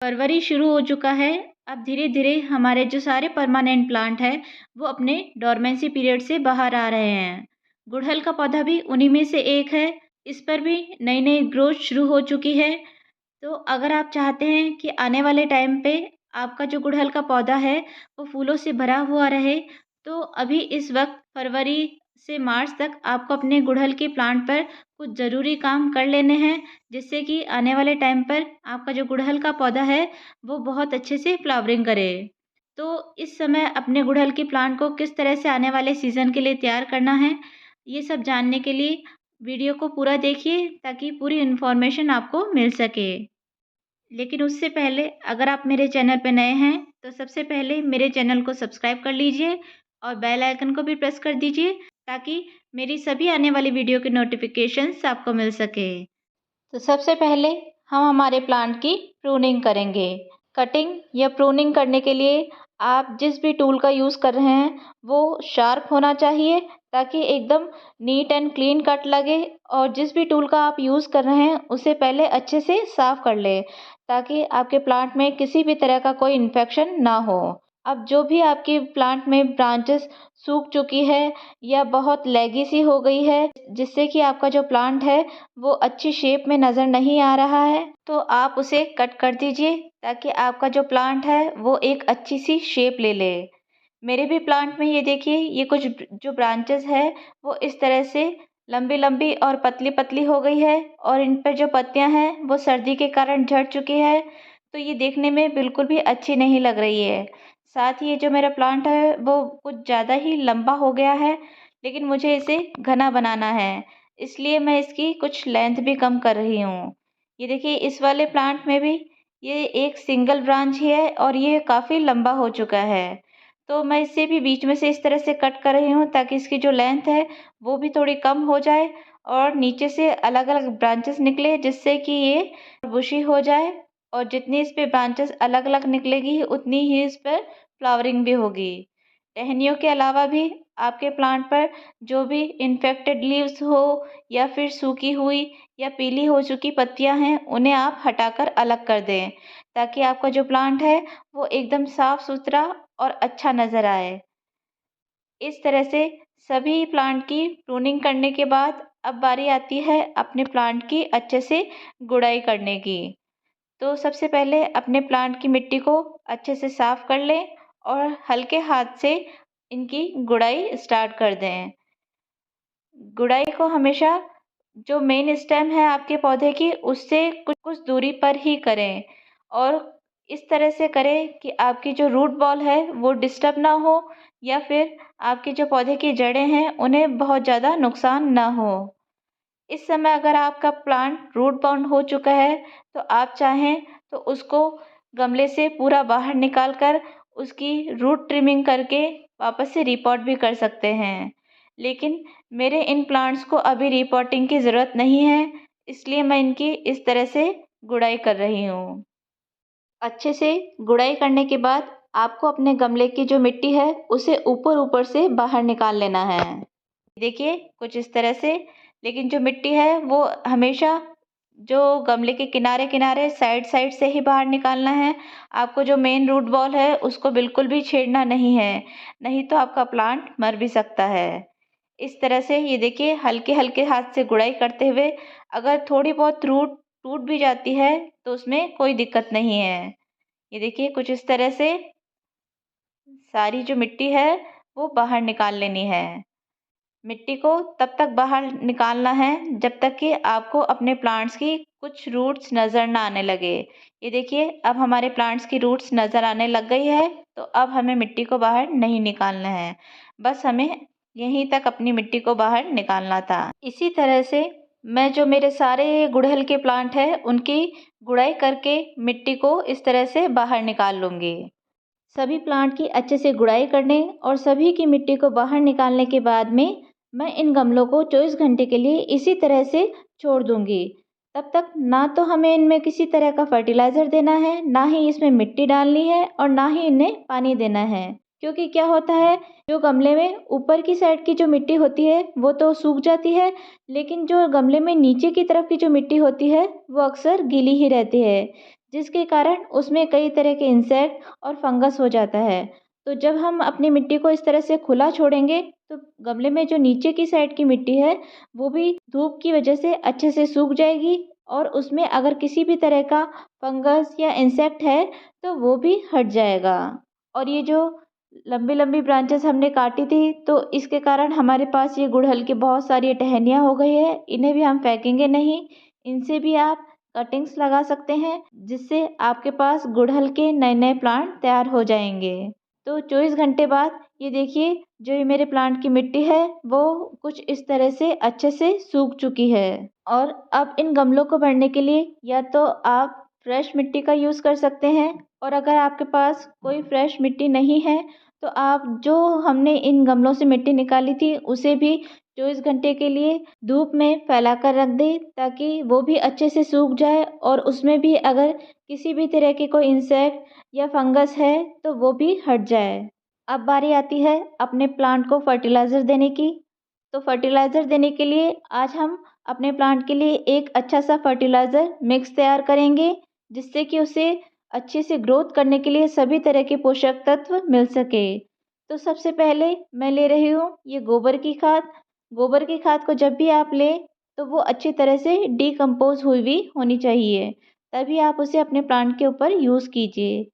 फरवरी शुरू हो चुका है। अब धीरे-धीरे हमारे जो सारे परमानेंट प्लांट हैं, वो अपने डोरमेंसी पीरियड से बाहर आ रहे हैं। गुड़हल का पौधा भी उन्हीं में से एक है। इस पर भी नई-नई ग्रोथ शुरू हो चुकी है। तो अगर आप चाहते हैं कि आने वाले टाइम पे आपका जो गुड़हल का पौधा है, वो फूलों से भरा हुआ रहे, तो अभी इस वक़्त फरवरी से मार्च तक आपको अपने गुड़हल के प्लांट पर कुछ ज़रूरी काम कर लेने हैं, जिससे कि आने वाले टाइम पर आपका जो गुड़हल का पौधा है, वो बहुत अच्छे से फ्लावरिंग करे। तो इस समय अपने गुड़हल के प्लांट को किस तरह से आने वाले सीज़न के लिए तैयार करना है, ये सब जानने के लिए वीडियो को पूरा देखिए ताकि पूरी इन्फॉर्मेशन आपको मिल सके। लेकिन उससे पहले अगर आप मेरे चैनल पे नए हैं, तो सबसे पहले मेरे चैनल को सब्सक्राइब कर लीजिए और बेल आइकन को भी प्रेस कर दीजिए ताकि मेरी सभी आने वाली वीडियो के नोटिफिकेशंस आपको मिल सके। तो सबसे पहले हम हमारे प्लांट की प्रूनिंग करेंगे। कटिंग या प्रूनिंग करने के लिए आप जिस भी टूल का यूज़ कर रहे हैं, वो शार्प होना चाहिए ताकि एकदम नीट एंड क्लीन कट लगे और जिस भी टूल का आप यूज़ कर रहे हैं, उसे पहले अच्छे से साफ़ कर लें ताकि आपके प्लांट में किसी भी तरह का कोई इन्फेक्शन ना हो। अब जो भी आपके प्लांट में ब्रांचेस सूख चुकी है या बहुत लैगी सी हो गई है, जिससे कि आपका जो प्लांट है वो अच्छी शेप में नज़र नहीं आ रहा है, तो आप उसे कट कर दीजिए ताकि आपका जो प्लांट है वो एक अच्छी सी शेप ले ले। मेरे भी प्लांट में ये देखिए, ये कुछ जो ब्रांचेस है वो इस तरह से लंबी-लंबी और पतली-पतली हो गई है और इन पर जो पत्तियां हैं वो सर्दी के कारण झड़ चुकी है, तो ये देखने में बिल्कुल भी अच्छी नहीं लग रही है। साथ ही ये जो मेरा प्लांट है वो कुछ ज़्यादा ही लंबा हो गया है, लेकिन मुझे इसे घना बनाना है, इसलिए मैं इसकी कुछ लेंथ भी कम कर रही हूँ। ये देखिए, इस वाले प्लांट में भी ये एक सिंगल ब्रांच ही है और ये काफ़ी लंबा हो चुका है। तो मैं इसे भी बीच में से इस तरह से कट कर रही हूँ ताकि इसकी जो लेंथ है वो भी थोड़ी कम हो जाए और नीचे से अलग-अलग ब्रांचेस निकले, जिससे कि ये बुशी हो जाए और जितनी इस पे ब्रांचेस अलग-अलग निकलेगी उतनी ही इस पर फ्लावरिंग भी होगी। टहनियों के अलावा भी आपके प्लांट पर जो भी इन्फेक्टेड लीव्स हो या फिर सूखी हुई या पीली हो चुकी पत्तियां हैं, उन्हें आप हटाकर अलग कर दें ताकि आपका जो प्लांट है वो एकदम साफ सुथरा और अच्छा नज़र आए। इस तरह से सभी प्लांट की प्रूनिंग करने के बाद अब बारी आती है अपने प्लांट की अच्छे से गुड़ाई करने की। तो सबसे पहले अपने प्लांट की मिट्टी को अच्छे से साफ कर लें और हल्के हाथ से इनकी गुड़ाई स्टार्ट कर दें। गुड़ाई को हमेशा जो मेन स्टेम है आपके पौधे की, उससे कुछ कुछ दूरी पर ही करें और इस तरह से करें कि आपकी जो रूट बॉल है वो डिस्टर्ब ना हो या फिर आपके जो पौधे की जड़ें हैं उन्हें बहुत ज़्यादा नुकसान ना हो। इस समय अगर आपका प्लांट रूट बाउंड हो चुका है, तो आप चाहें तो उसको गमले से पूरा बाहर निकाल कर उसकी रूट ट्रिमिंग करके वापस से रिपॉट भी कर सकते हैं। लेकिन मेरे इन प्लांट्स को अभी रिपॉटिंग की ज़रूरत नहीं है, इसलिए मैं इनकी इस तरह से गुड़ाई कर रही हूँ। अच्छे से गुड़ाई करने के बाद आपको अपने गमले की जो मिट्टी है उसे ऊपर-ऊपर से बाहर निकाल लेना है। देखिए, कुछ इस तरह से। लेकिन जो मिट्टी है वो हमेशा जो गमले के किनारे-किनारे, साइड-साइड से ही बाहर निकालना है। आपको जो मेन रूट बॉल है उसको बिल्कुल भी छेड़ना नहीं है, नहीं तो आपका प्लांट मर भी सकता है। इस तरह से ये देखिए, हल्के-हल्के हाथ से गुड़ाई करते हुए अगर थोड़ी बहुत रूट टूट भी जाती है तो उसमें कोई दिक्कत नहीं है। ये देखिए, कुछ इस तरह से सारी जो मिट्टी है वो बाहर निकाल लेनी है। मिट्टी को तब तक बाहर निकालना है जब तक कि आपको अपने प्लांट्स की कुछ रूट्स नज़र ना आने लगे। ये देखिए, अब हमारे प्लांट्स की रूट्स नज़र आने लग गई है, तो अब हमें मिट्टी को बाहर नहीं निकालना है। बस हमें यहीं तक अपनी मिट्टी को बाहर निकालना था। इसी तरह से मैं जो मेरे सारे गुड़हल के प्लांट हैं उनकी गुड़ाई करके मिट्टी को इस तरह से बाहर निकाल लूँगी। सभी प्लांट की अच्छे से गुड़ाई करने और सभी की मिट्टी को बाहर निकालने के बाद में मैं इन गमलों को 24 घंटे के लिए इसी तरह से छोड़ दूंगी। तब तक ना तो हमें इनमें किसी तरह का फर्टिलाइज़र देना है, ना ही इसमें मिट्टी डालनी है और ना ही इन्हें पानी देना है। क्योंकि क्या होता है, जो गमले में ऊपर की साइड की जो मिट्टी होती है वो तो सूख जाती है, लेकिन जो गमले में नीचे की तरफ की जो मिट्टी होती है वो अक्सर गीली ही रहती है, जिसके कारण उसमें कई तरह के इंसेक्ट और फंगस हो जाता है। तो जब हम अपनी मिट्टी को इस तरह से खुला छोड़ेंगे तो गमले में जो नीचे की साइड की मिट्टी है वो भी धूप की वजह से अच्छे से सूख जाएगी और उसमें अगर किसी भी तरह का फंगस या इंसेक्ट है तो वो भी हट जाएगा। और ये जो लंबी लंबी ब्रांचेस हमने काटी थी तो इसके कारण हमारे पास ये गुड़हल की बहुत सारी टहनियाँ हो गई है। इन्हें भी हम फेंकेंगे नहीं, इनसे भी आप कटिंग्स लगा सकते हैं जिससे आपके पास गुड़हल के नए नए प्लांट तैयार हो जाएंगे। तो 24 घंटे बाद ये देखिए जो ये मेरे प्लांट की मिट्टी है वो कुछ इस तरह से अच्छे से सूख चुकी है। और अब इन गमलों को भरने के लिए या तो आप फ्रेश मिट्टी का यूज़ कर सकते हैं और अगर आपके पास कोई फ्रेश मिट्टी नहीं है तो आप जो हमने इन गमलों से मिट्टी निकाली थी उसे भी 24 घंटे के लिए धूप में फैला कर रख दें ताकि वो भी अच्छे से सूख जाए और उसमें भी अगर किसी भी तरह के कोई इंसेक्ट या फंगस है तो वो भी हट जाए। अब बारी आती है अपने प्लांट को फर्टिलाइज़र देने की। तो फर्टिलाइज़र देने के लिए आज हम अपने प्लांट के लिए एक अच्छा सा फर्टिलाइज़र मिक्स तैयार करेंगे जिससे कि उसे अच्छे से ग्रोथ करने के लिए सभी तरह के पोषक तत्व मिल सके। तो सबसे पहले मैं ले रही हूँ ये गोबर की खाद। गोबर की खाद को जब भी आप लें तो वो अच्छी तरह से डिकम्पोज़ हुई हुई होनी चाहिए, तभी आप उसे अपने प्लांट के ऊपर यूज़ कीजिए।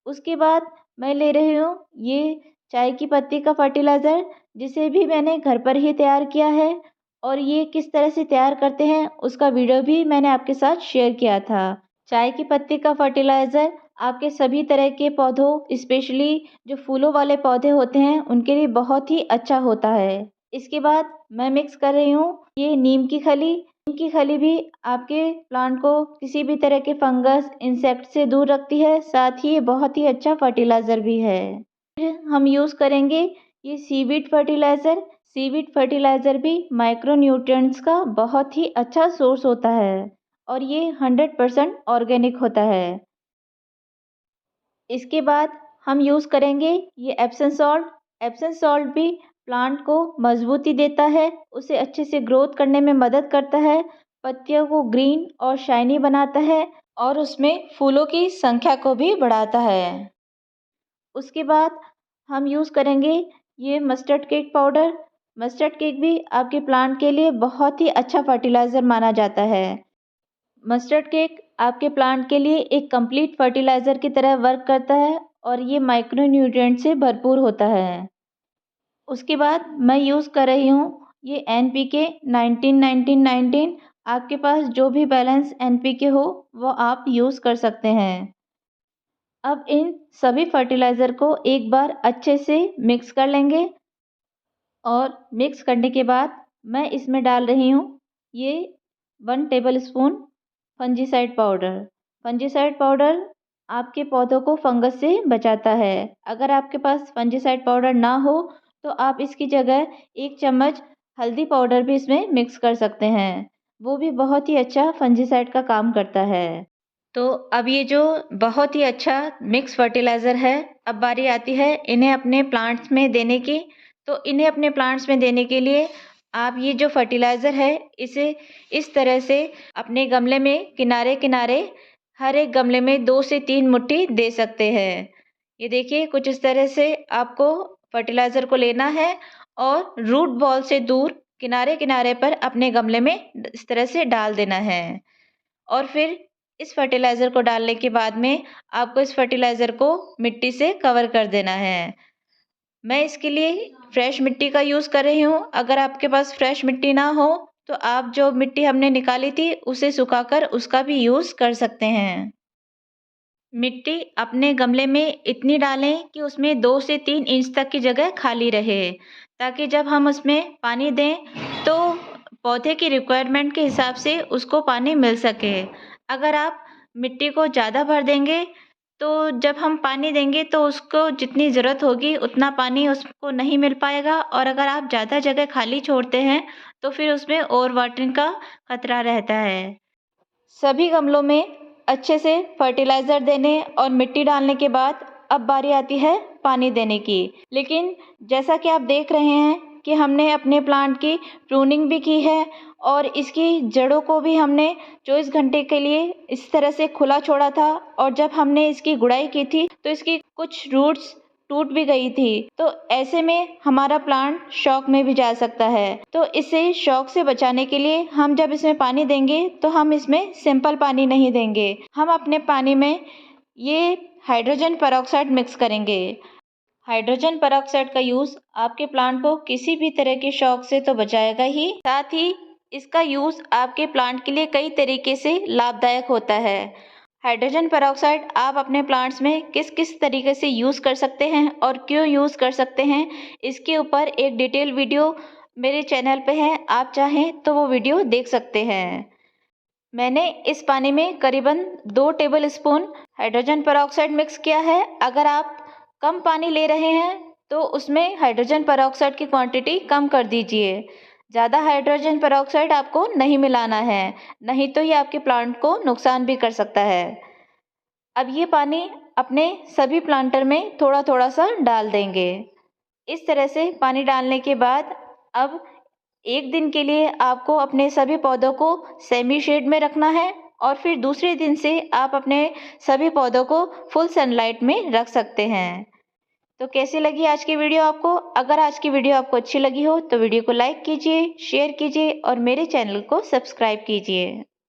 उसके बाद मैं ले रही हूँ ये चाय की पत्ती का फर्टिलाइज़र जिसे भी मैंने घर पर ही तैयार किया है और ये किस तरह से तैयार करते हैं उसका वीडियो भी मैंने आपके साथ शेयर किया था। चाय की पत्ती का फर्टिलाइज़र आपके सभी तरह के पौधों स्पेशली जो फूलों वाले पौधे होते हैं उनके लिए बहुत ही अच्छा होता है। इसके बाद मैं मिक्स कर रही हूँ ये नीम की खली। नीम की खली भी आपके प्लांट को किसी भी तरह के फंगस इंसेक्ट से दूर रखती है, साथ ही ये बहुत ही अच्छा फर्टिलाइज़र भी है। फिर हम यूज़ करेंगे ये सीवीड फर्टिलाइज़र। सीवीड फर्टिलाइज़र भी माइक्रो न्यूट्रिएंट्स का बहुत ही अच्छा सोर्स होता है और ये 100% ऑर्गेनिक होता है। इसके बाद हम यूज़ करेंगे ये एप्सम सॉल्ट। एप्सम सॉल्ट भी प्लांट को मजबूती देता है, उसे अच्छे से ग्रोथ करने में मदद करता है, पत्तियों को ग्रीन और शाइनी बनाता है और उसमें फूलों की संख्या को भी बढ़ाता है। उसके बाद हम यूज़ करेंगे ये mustard cake powder. Mustard cake भी आपके प्लांट के लिए बहुत ही अच्छा फर्टिलाइज़र माना जाता है। मस्टर्ड केक आपके प्लांट के लिए एक कंप्लीट फर्टिलाइज़र की तरह वर्क करता है और ये माइक्रो न्यूट्रिएंट से भरपूर होता है। उसके बाद मैं यूज़ कर रही हूँ ये NPK 19-19-19। आपके पास जो भी बैलेंस NPK हो वो आप यूज़ कर सकते हैं। अब इन सभी फर्टिलाइज़र को एक बार अच्छे से मिक्स कर लेंगे और मिक्स करने के बाद मैं इसमें डाल रही हूँ ये 1 tablespoon fungicide powder. Fungicide powder आपके पौधों को फंगस से बचाता है। अगर आपके पास फंजीसाइड पाउडर ना हो तो आप इसकी जगह 1 चम्मच हल्दी पाउडर भी इसमें मिक्स कर सकते हैं। वो भी बहुत ही अच्छा फंजीसाइड का काम करता है। तो अब ये जो बहुत ही अच्छा मिक्स फर्टिलाइज़र है, अब बारी आती है इन्हें अपने प्लांट्स में देने की। तो इन्हें अपने प्लांट्स में देने के लिए आप ये जो फर्टिलाइज़र है इसे इस तरह से अपने गमले में किनारे-किनारे हर एक गमले में 2 से 3 मुट्ठी दे सकते हैं। ये देखिए कुछ इस तरह से आपको फर्टिलाइज़र को लेना है और रूट बॉल से दूर किनारे-किनारे पर अपने गमले में इस तरह से डाल देना है। और फिर इस फर्टिलाइज़र को डालने के बाद में आपको इस फर्टिलाइज़र को मिट्टी से कवर कर देना है। मैं इसके लिए फ्रेश मिट्टी का यूज़ कर रही हूँ। अगर आपके पास फ्रेश मिट्टी ना हो तो आप जो मिट्टी हमने निकाली थी उसे सुखाकर उसका भी यूज़ कर सकते हैं। मिट्टी अपने गमले में इतनी डालें कि उसमें 2 से 3 इंच तक की जगह खाली रहे, ताकि जब हम उसमें पानी दें तो पौधे की रिक्वायरमेंट के हिसाब से उसको पानी मिल सके। अगर आप मिट्टी को ज़्यादा भर देंगे तो जब हम पानी देंगे तो उसको जितनी ज़रूरत होगी उतना पानी उसको नहीं मिल पाएगा और अगर आप ज़्यादा जगह खाली छोड़ते हैं तो फिर उसमें ओवर वाटरिंग का खतरा रहता है। सभी गमलों में अच्छे से फर्टिलाइज़र देने और मिट्टी डालने के बाद अब बारी आती है पानी देने की। लेकिन जैसा कि आप देख रहे हैं कि हमने अपने प्लांट की प्रूनिंग भी की है और इसकी जड़ों को भी हमने 24 घंटे के लिए इस तरह से खुला छोड़ा था और जब हमने इसकी गुड़ाई की थी तो इसकी कुछ रूट्स टूट भी गई थी। तो ऐसे में हमारा प्लांट शॉक में भी जा सकता है। तो इसे शॉक से बचाने के लिए हम जब इसमें पानी देंगे तो हम इसमें सिंपल पानी नहीं देंगे। हम अपने पानी में ये हाइड्रोजन पेरोक्साइड मिक्स करेंगे। हाइड्रोजन पेरोक्साइड का यूज़ आपके प्लांट को किसी भी तरह के शॉक से तो बचाएगा ही, साथ ही इसका यूज़ आपके प्लांट के लिए कई तरीके से लाभदायक होता है। हाइड्रोजन पेरोक्साइड आप अपने प्लांट्स में किस किस तरीके से यूज़ कर सकते हैं और क्यों यूज़ कर सकते हैं, इसके ऊपर एक डिटेल वीडियो मेरे चैनल पे है, आप चाहें तो वो वीडियो देख सकते हैं। मैंने इस पानी में करीबन 2 table spoon hydrogen peroxide mix किया है। अगर आप कम पानी ले रहे हैं तो उसमें हाइड्रोजन पेरोक्साइड की क्वांटिटी कम कर दीजिए। ज़्यादा हाइड्रोजन पेरोक्साइड आपको नहीं मिलाना है, नहीं तो ये आपके प्लांट को नुकसान भी कर सकता है। अब ये पानी अपने सभी प्लांटर में थोड़ा थोड़ा सा डाल देंगे। इस तरह से पानी डालने के बाद अब 1 दिन के लिए आपको अपने सभी पौधों को सेमी शेड में रखना है और फिर दूसरे दिन से आप अपने सभी पौधों को फुल सनलाइट में रख सकते हैं। तो कैसी लगी आज की वीडियो आपको? अगर आज की वीडियो आपको अच्छी लगी हो तो वीडियो को लाइक कीजिए, शेयर कीजिए और मेरे चैनल को सब्सक्राइब कीजिए।